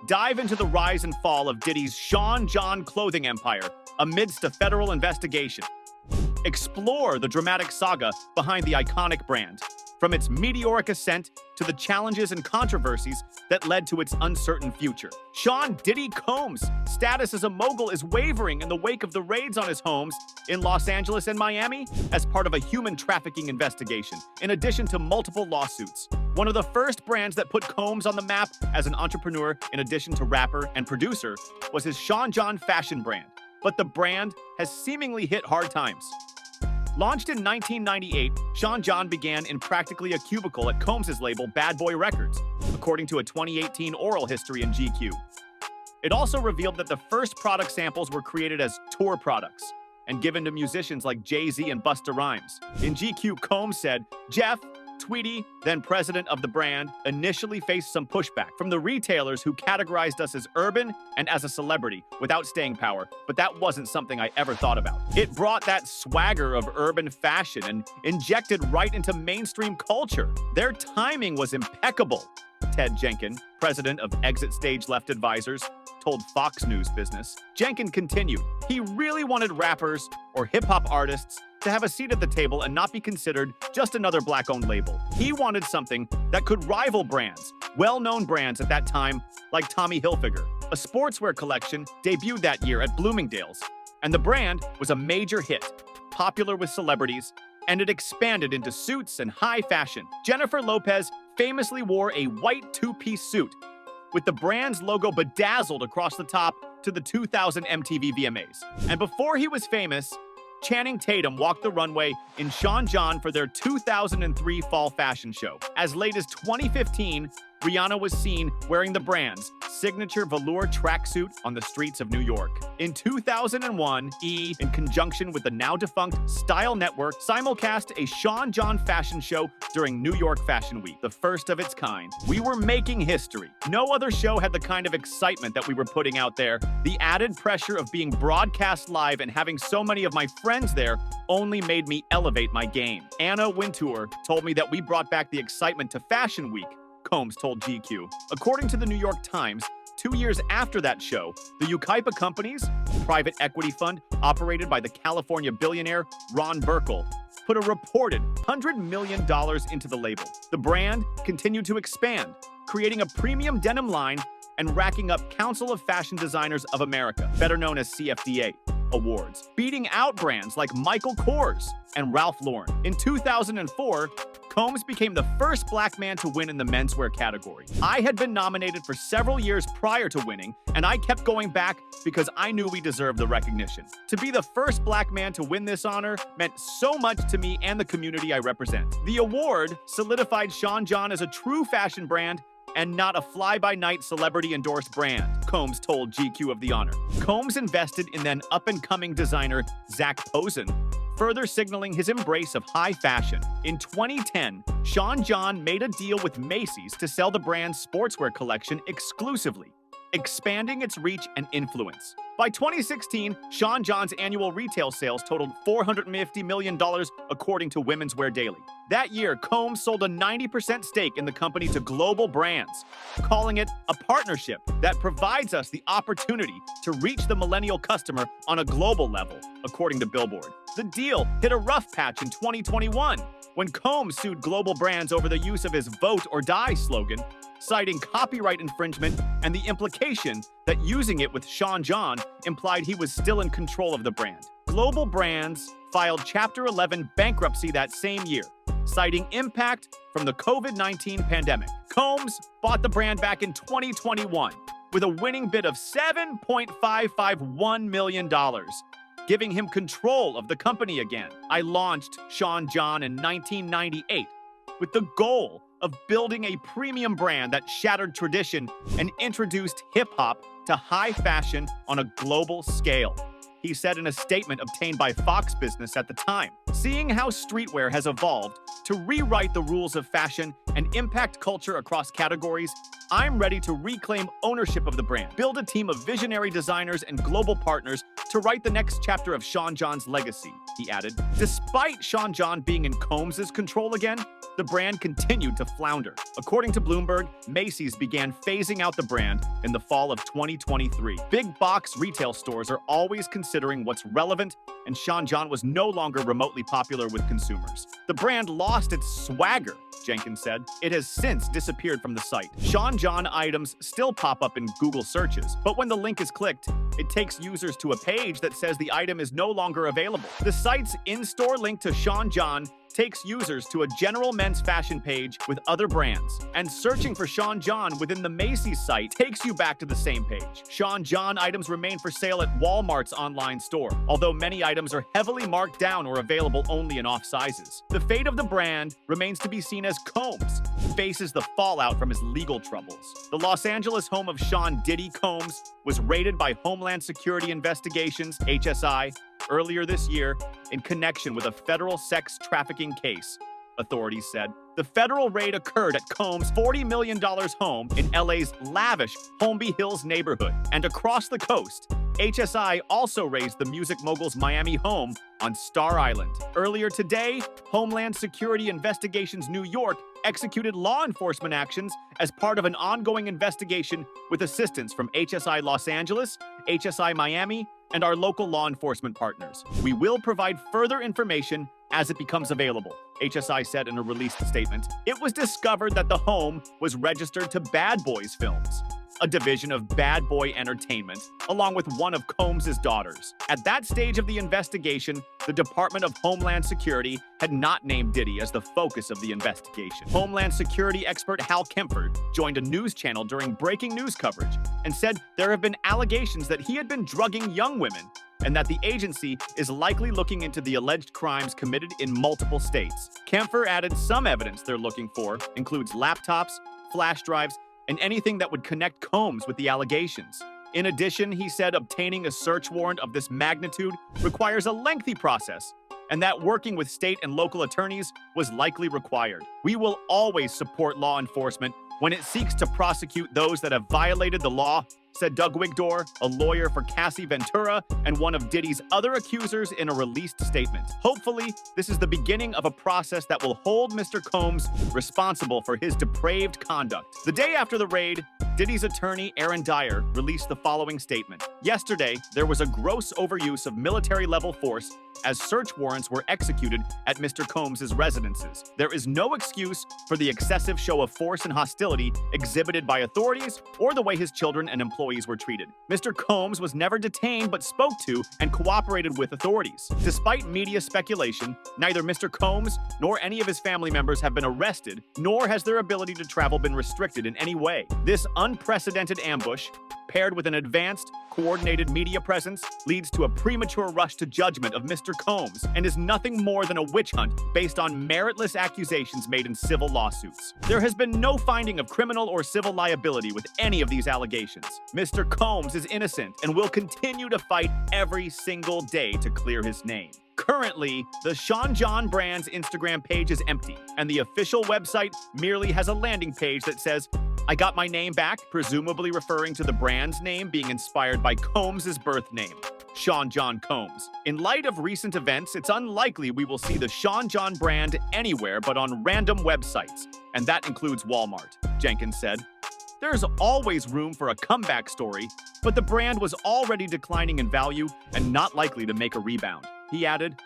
dive into the rise and fall of Diddy's Sean John clothing empire amidst a federal investigation. Explore the dramatic saga behind the iconic brand, from its meteoric ascent to the challenges and controversies that led to its uncertain future. Sean Diddy Combs' status as a mogul is wavering in the wake of the raids on his homes in Los Angeles and Miami as part of a human trafficking investigation, in addition to multiple lawsuits. One of the first brands that put Combs on the map as an entrepreneur, in addition to rapper and producer, was his Sean John fashion brand. But the brand has seemingly hit hard times. Launched in 1998, Sean John began in practically a cubicle at Combs' label Bad Boy Records, according to a 2018 oral history in GQ. It also revealed that the first product samples were created as tour products and given to musicians like Jay-Z and Busta Rhymes. In GQ, Combs said, "Jeff, Tweedy, then president of the brand, initially faced some pushback from the retailers who categorized us as urban and as a celebrity without staying power, but that wasn't something I ever thought about. It brought that swagger of urban fashion and injected right into mainstream culture. Their timing was impeccable," Ted Jenkin, president of Exit Stage Left Advisors, told Fox News Business. Jenkin continued, "He really wanted rappers or hip-hop artists to have a seat at the table and not be considered just another black-owned label. He wanted something that could rival brands, well-known brands at that time, like Tommy Hilfiger. A sportswear collection debuted that year at Bloomingdale's, and the brand was a major hit, popular with celebrities, and it expanded into suits and high fashion. Jennifer Lopez famously wore a white two-piece suit with the brand's logo bedazzled across the top to the 2000 MTV VMAs. And before he was famous, Channing Tatum walked the runway in Sean John for their 2003 fall fashion show. As late as 2015, Rihanna was seen wearing the brand's signature velour tracksuit on the streets of New York. In 2001, E, in conjunction with the now-defunct Style Network, simulcast a Sean John fashion show during New York Fashion Week, the first of its kind. We were making history. No other show had the kind of excitement that we were putting out there. The added pressure of being broadcast live and having so many of my friends there only made me elevate my game. Anna Wintour told me that we brought back the excitement to Fashion Week," Combs told GQ. According to the New York Times, 2 years after that show, the Yucaipa Companies, a private equity fund operated by the California billionaire Ron Burkle, put a reported $100 million into the label. The brand continued to expand, creating a premium denim line and racking up Council of Fashion Designers of America, better known as CFDA, awards, beating out brands like Michael Kors and Ralph Lauren. In 2004, Combs became the first black man to win in the menswear category. I had been nominated for several years prior to winning, and I kept going back because I knew we deserved the recognition. To be the first black man to win this honor meant so much to me and the community I represent. The award solidified Sean John as a true fashion brand and not a fly-by-night celebrity-endorsed brand," Combs told GQ of the honor. Combs invested in then up-and-coming designer Zac Posen, further signaling his embrace of high fashion. In 2010, Sean John made a deal with Macy's to sell the brand's sportswear collection exclusively, expanding its reach and influence. By 2016, Sean John's annual retail sales totaled $450 million, according to Women's Wear Daily. That year, Combs sold a 90% stake in the company to Global Brands, calling it a partnership that provides us the opportunity to reach the millennial customer on a global level, according to Billboard. The deal hit a rough patch in 2021 when Combs sued Global Brands over the use of his "Vote or Die" slogan, citing copyright infringement and the implication that using it with Sean John implied he was still in control of the brand. Global Brands filed Chapter 11 bankruptcy that same year, citing impact from the COVID-19 pandemic. Combs bought the brand back in 2021 with a winning bid of $7.551 million, giving him control of the company again. I launched Sean John in 1998 with the goal of building a premium brand that shattered tradition and introduced hip-hop to high fashion on a global scale, he said in a statement obtained by Fox Business at the time. Seeing how streetwear has evolved to rewrite the rules of fashion and impact culture across categories, I'm ready to reclaim ownership of the brand, build a team of visionary designers and global partners to write the next chapter of Sean John's legacy, he added. Despite Sean John being in Combs' control again, the brand continued to flounder. According to Bloomberg, Macy's began phasing out the brand in the fall of 2023. Big box retail stores are always considering what's relevant, and Sean John was no longer remotely popular with consumers. The brand lost its swagger, Jenkins said. It has since disappeared from the site. Sean John items still pop up in Google searches, but when the link is clicked, it takes users to a page that says the item is no longer available. The site's in-store link to Sean John takes users to a general men's fashion page with other brands, and searching for Sean John within the Macy's site takes you back to the same page. Sean John items remain for sale at Walmart's online store, although many items are heavily marked down or available only in off sizes. The fate of the brand remains to be seen as Combs faces the fallout from his legal troubles. The Los Angeles home of Sean Diddy Combs was raided by Homeland Security Investigations, HSI, earlier this year in connection with a federal sex trafficking case, authorities said. The federal raid occurred at Combs' $40 million home in LA's lavish Holmby Hills neighborhood. And across the coast, HSI also raised the music mogul's Miami home on Star Island. Earlier today, Homeland Security Investigations New York executed law enforcement actions as part of an ongoing investigation with assistance from HSI Los Angeles, HSI Miami, and our local law enforcement partners. We will provide further information as it becomes available, HSI said in a released statement. It was discovered that the home was registered to Bad Boys Films, a division of Bad Boy Entertainment, along with one of Combs' daughters. At that stage of the investigation, the Department of Homeland Security had not named Diddy as the focus of the investigation. Homeland Security expert Hal Kempfer joined a news channel during breaking news coverage and said there have been allegations that he had been drugging young women and that the agency is likely looking into the alleged crimes committed in multiple states. Kempfer added some evidence they're looking for includes laptops, flash drives, and anything that would connect Combs with the allegations. In addition, he said obtaining a search warrant of this magnitude requires a lengthy process, and that working with state and local attorneys was likely required. We will always support law enforcement when it seeks to prosecute those that have violated the law, said Doug Wigdor, a lawyer for Cassie Ventura and one of Diddy's other accusers, in a released statement. Hopefully, this is the beginning of a process that will hold Mr. Combs responsible for his depraved conduct. The day after the raid, Diddy's attorney, Aaron Dyer, released the following statement. Yesterday, there was a gross overuse of military-level force as search warrants were executed at Mr. Combs' residences. There is no excuse for the excessive show of force and hostility exhibited by authorities or the way his children and employees were treated. Mr. Combs was never detained but spoke to and cooperated with authorities. Despite media speculation, neither Mr. Combs nor any of his family members have been arrested, nor has their ability to travel been restricted in any way. This unprecedented ambush, paired with an advanced, coordinated media presence, leads to a premature rush to judgment of Mr. Combs and is nothing more than a witch hunt based on meritless accusations made in civil lawsuits. There has been no finding of criminal or civil liability with any of these allegations. Mr. Combs is innocent and will continue to fight every single day to clear his name. Currently, the Sean John brand's Instagram page is empty, and the official website merely has a landing page that says, "I got my name back," presumably referring to the brand's name being inspired by Combs' birth name, Sean John Combs. In light of recent events, it's unlikely we will see the Sean John brand anywhere but on random websites, and that includes Walmart, Jenkins said. There's always room for a comeback story, but the brand was already declining in value and not likely to make a rebound. He added,